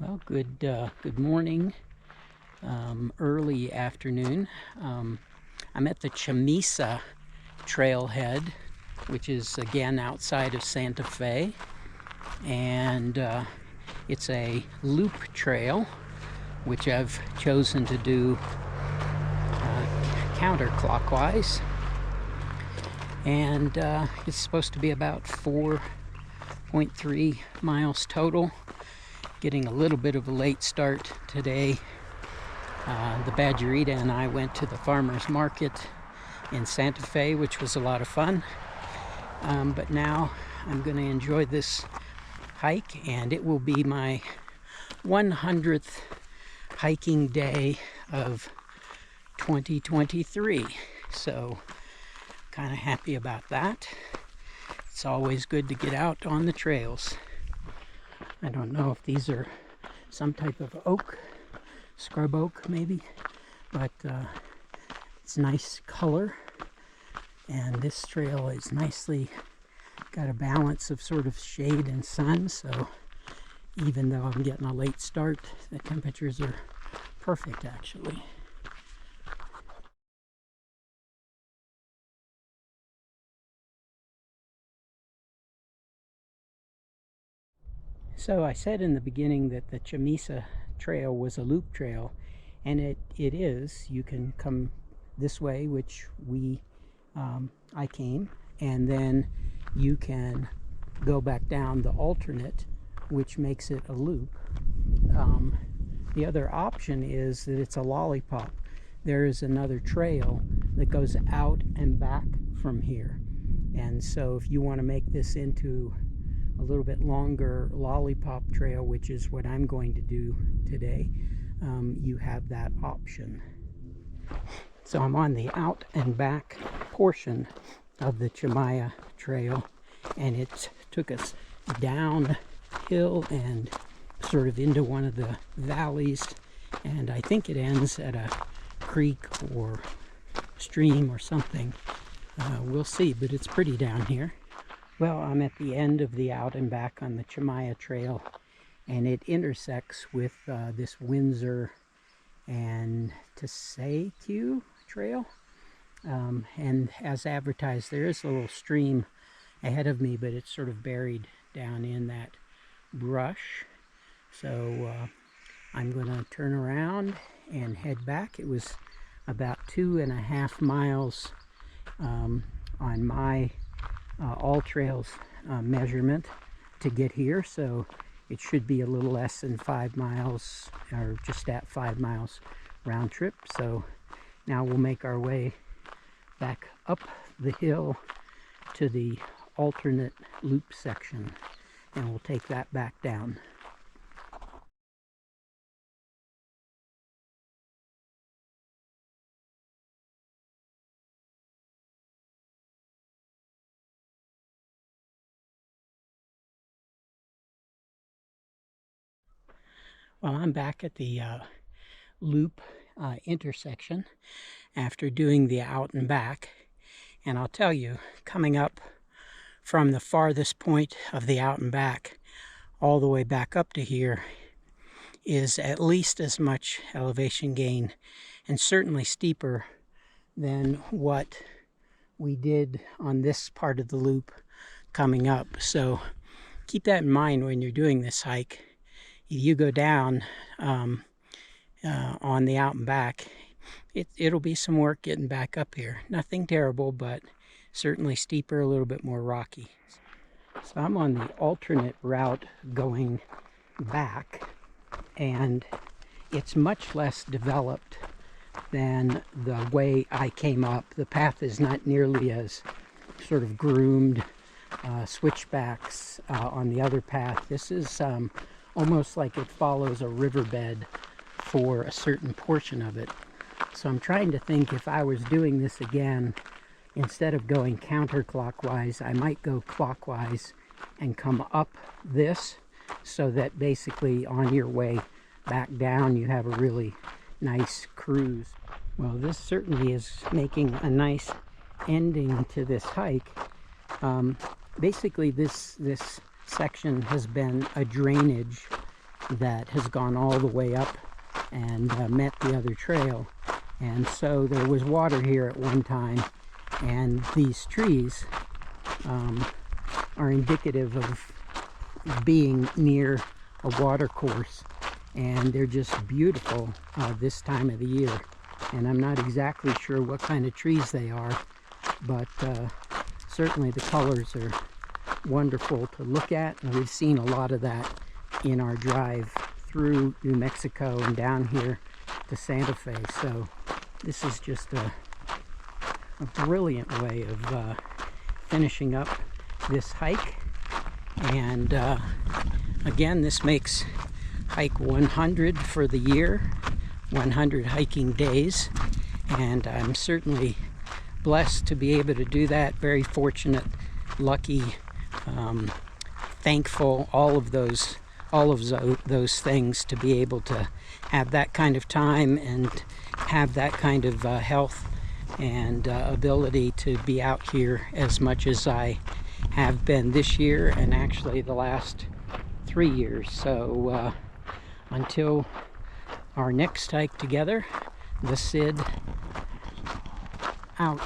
Well, good morning, early afternoon. I'm at the Chamisa Trailhead, which is again outside of Santa Fe, and it's a loop trail, which I've chosen to do counterclockwise, and it's supposed to be about 4.3 miles total. Getting a little bit of a late start today. The Badgerita and I went to the farmer's market in Santa Fe, which was a lot of fun. But now I'm going to enjoy this hike, and it will be my 100th hiking day of 2023. So kind of happy about that. It's always good to get out on the trails. I don't know if these are some type of oak, scrub oak maybe, but it's nice color, and this trail is nicely got a balance of sort of shade and sun, so even though I'm getting a late start, the temperatures are perfect actually. So I said in the beginning that the Chamisa Trail was a loop trail, and it is. You can come this way, which I came, and then you can go back down the alternate, which makes it a loop. The other option is that it's a lollipop. There is another trail that goes out and back from here, and so if you want to make this into a little bit longer lollipop trail, which is what I'm going to do today, you have that option. So I'm on the out and back portion of the Chamisa Trail, and it took us downhill and sort of into one of the valleys, and I think it ends at a creek or stream or something. We'll see, but it's pretty down here. Well, I'm at the end of the out and back on the Chamisa Trail, and it intersects with this Windsor and Teseque Trail. And as advertised, there is a little stream ahead of me, but it's sort of buried down in that brush. So I'm going to turn around and head back. It was about 2.5 miles on my all trails measurement to get here, so it should be a little less than 5 miles, or just at 5 miles round trip. So now we'll make our way back up the hill to the alternate loop section, and we'll take that back down. Well, I'm back at the loop intersection after doing the out and back, and I'll tell you, coming up from the farthest point of the out and back all the way back up to here is at least as much elevation gain, and certainly steeper than what we did on this part of the loop coming up. So keep that in mind when you're doing this hike. You go down on the out and back, it'll be some work getting back up here. Nothing terrible, but certainly steeper, a little bit more rocky. So I'm on the alternate route going back, and it's much less developed than the way I came up. The path is not nearly as sort of groomed, switchbacks on the other path. This is almost like it follows a riverbed for a certain portion of it. So I'm trying to think, if I was doing this again, instead of going counterclockwise, I might go clockwise and come up this, so that basically on your way back down you have a really nice cruise. Well, this certainly is making a nice ending to this hike. Basically this section has been a drainage that has gone all the way up and met the other trail. And so there was water here at one time, and these trees are indicative of being near a water course, and they're just beautiful this time of the year. And I'm not exactly sure what kind of trees they are, but certainly the colors are wonderful to look at, and we've seen a lot of that in our drive through New Mexico and down here to Santa Fe. So this is just a brilliant way of finishing up this hike. And again, this makes hike 100 for the year, 100 hiking days, and I'm certainly blessed to be able to do that. Very fortunate, lucky, thankful, all of those things, to be able to have that kind of time and have that kind of health and ability to be out here as much as I have been this year, and actually the last 3 years. So until our next hike together, the Sid out.